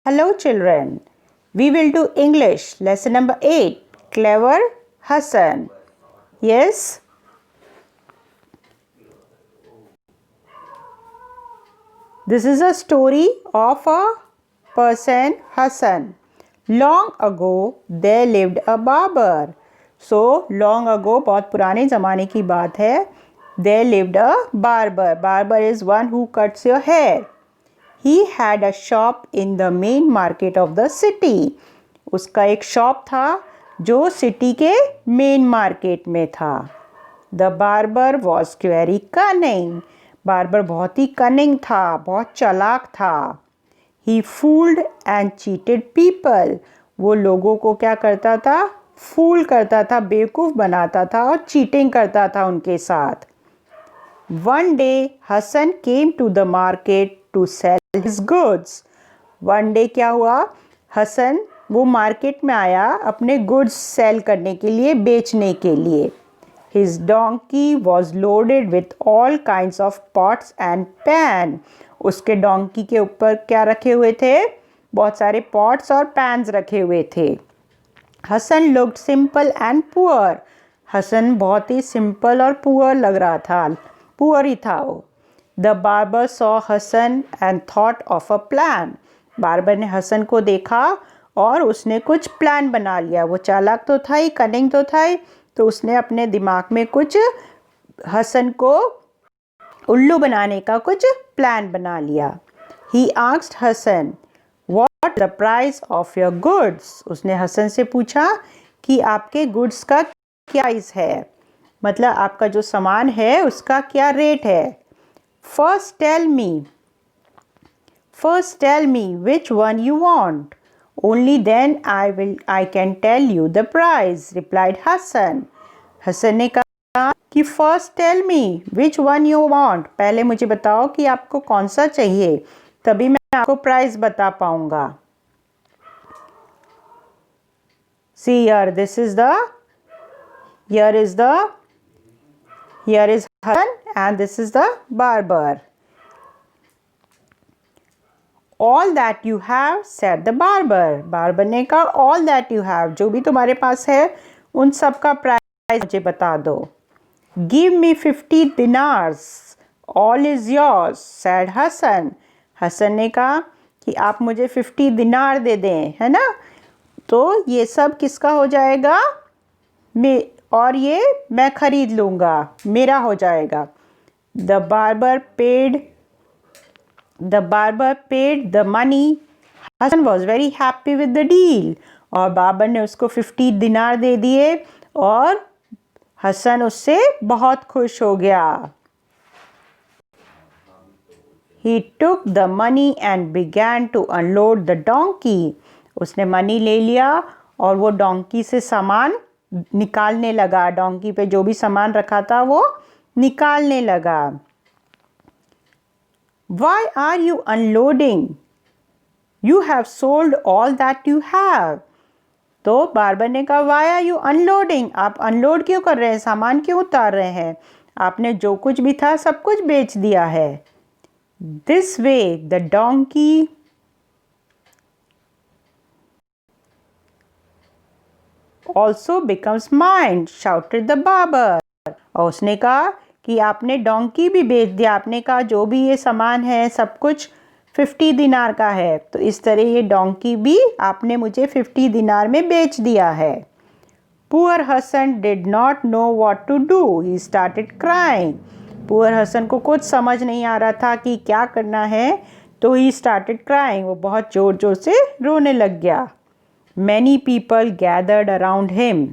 Hello children, we will do English lesson number 8, Clever Hassan. Yes? This is a story of a person, Hassan. Long ago, there lived a barber. So, long ago, बहुत पुराने ज़माने की बात है. There lived a barber. Barber is one who cuts your hair. He had a shop in the main market of the city. उसका एक shop था जो सिटी के मेन मार्केट में था. The barber was very cunning. Barber बहुत ही cunning था, बहुत चालाक था. He fooled and cheated people. वो लोगों को क्या करता था? फूल करता था, बेवकूफ़ बनाता था और चीटिंग करता था उनके साथ. One day, Hassan came to the market to sell his goods. One day क्या हुआ? हसन वो मार्केट में आया अपने गुड्स सेल करने के लिए, बेचने के लिए. His donkey was loaded with all kinds of pots and pan. उसके डोंकी के ऊपर क्या रखे हुए थे? बहुत सारे पॉट्स और पैन्स रखे हुए थे. Hasan looked simple and poor. Hasan बहुत ही सिंपल और पुअर लग रहा था, पुअर ही था वो. The barber saw Hassan and thought of a plan. Barber ने हसन को देखा और उसने कुछ प्लान बना लिया. वो चालाक तो था ही, कनिंग तो था ही, तो उसने अपने दिमाग में कुछ हसन को उल्लू बनाने का कुछ प्लान बना लिया. He asked Hassan, "What is the price of your goods?" उसने हसन से पूछा कि आपके गुड्स का क्या प्राइस है, मतलब आपका जो सामान है उसका क्या रेट है. First tell me which one you want. Only then I can tell you the price, replied Hassan. Hasan ने कहा कि first tell me which one you want. पहले मुझे बताओ कि आपको कौन सा चाहिए, तभी मैं आपको प्राइस बता पाऊंगा. See here, here is Hassan and this is the barber. All that you have, said the barber. Barber ने कहा all that you have, जो भी तुम्हारे पास है उन सब का प्राइस मुझे बता दो. Give me 50 dinars. All is yours, said Hassan. Hasan ने कहा कि आप मुझे 50 दिनार दे दें, है ना, तो ये सब किसका हो जाएगा, और ये मैं खरीद लूँगा, मेरा हो जाएगा. The barber paid the money. Hassan was very happy with the deal. और बाबर ने उसको 50 दिनार दे दिए और हसन उससे बहुत खुश हो गया. He took the money and began to unload the donkey. उसने मनी ले लिया और वो डोंकी से सामान निकालने लगा. डोंकी पे जो भी सामान रखा था वो निकालने लगा. Why are you unloading? You have sold all that you have. तो बार्बर ने कहा why are you unloading? आप अनलोड क्यों कर रहे हैं, सामान क्यों उतार रहे हैं, आपने जो कुछ भी था सब कुछ बेच दिया है. This way the donkey also becomes mine, shouted the barber. और उसने कहा कि आपने डोंकी भी बेच दिया. आपने कहा जो भी ये सामान है सब कुछ 50 दिनार का है, तो इस तरह ये डोंकी भी आपने मुझे 50 दिनार में बेच दिया है. Poor Hassan did not know what to do. He started crying. Poor Hassan को कुछ समझ नहीं आ रहा था कि क्या करना है, तो he started crying. वो बहुत ज़ोर ज़ोर से रोने लग गया. Many people gathered around him.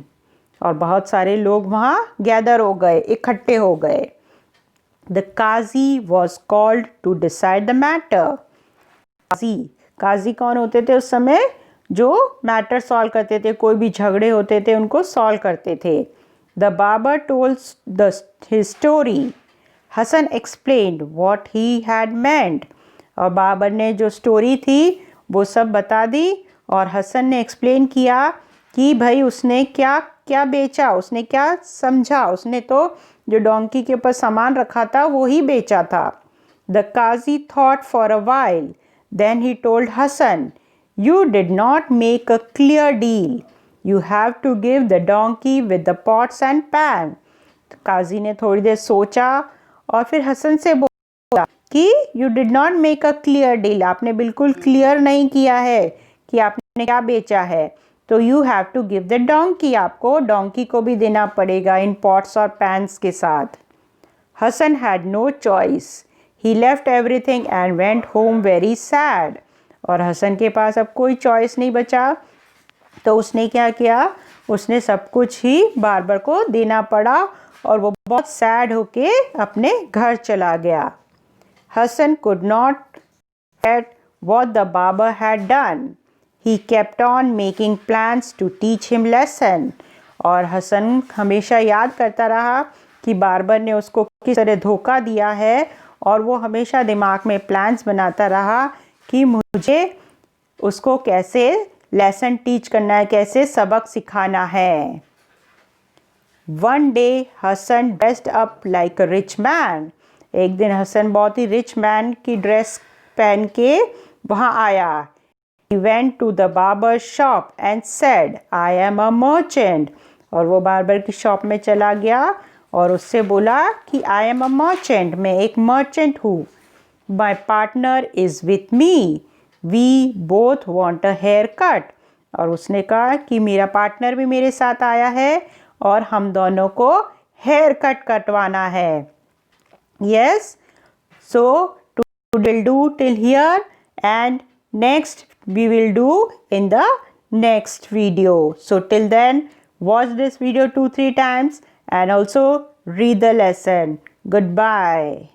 और बहुत सारे लोग वहाँ गैदर हो गए, इकट्ठे हो गए. The Qazi was called to decide the matter. काजी कौन होते थे उस समय, जो मैटर सॉल्व करते थे, कोई भी झगड़े होते थे उनको सॉल्व करते थे. The barber told his story. Hassan explained what he had meant. और बाबर ने जो स्टोरी थी वो सब बता दी और हसन ने एक्सप्लेन किया कि भाई उसने क्या क्या बेचा, उसने क्या समझा. उसने तो जो डोंकी के ऊपर सामान रखा था वो ही बेचा था. The Qazi thought for a while. Then he told Hassan, You did not make a clear deal. You have to give the donkey with the pots and pan. तो काजी ने थोड़ी देर सोचा और फिर हसन से बोला कि you did not make a clear deal. आपने बिल्कुल क्लियर नहीं किया है कि आपने क्या बेचा है. तो you have to give the donkey. आपको डोंकी को भी देना पड़ेगा इन पॉट्स और पैन्स के साथ. Hasan had no choice. He left everything and went home very sad. और हसन के पास अब कोई चॉइस नहीं बचा, तो उसने क्या किया, उसने सब कुछ ही बार्बर को देना पड़ा और वो बहुत सैड होके अपने घर चला गया. Hasan could not forget what the barber had done. He kept on making plans to teach him lesson. और हसन हमेशा याद करता रहा कि बार्बर ने उसको किस तरह धोखा दिया है और वो हमेशा दिमाग में प्लान्स बनाता रहा कि मुझे उसको कैसे लेसन टीच करना है, कैसे सबक सिखाना है. One day Hasan dressed up like a rich man. एक दिन हसन बहुत ही रिच मैन की ड्रेस पहन के वहाँ आया. He went to the barber shop and said, I am a merchant. और वो बार्बर की शॉप में चला गया और उससे बोला कि I am a merchant. मैं एक मर्चेंट हूँ. My partner is with me. We both want a haircut. और उसने कहा कि मेरा पार्टनर भी मेरे साथ आया है और हम दोनों को हेयर कट कटवाना है. Yes, so we'll do till here and next we will do in the next video. So till then, watch this video 2-3 times and also read the lesson. Goodbye.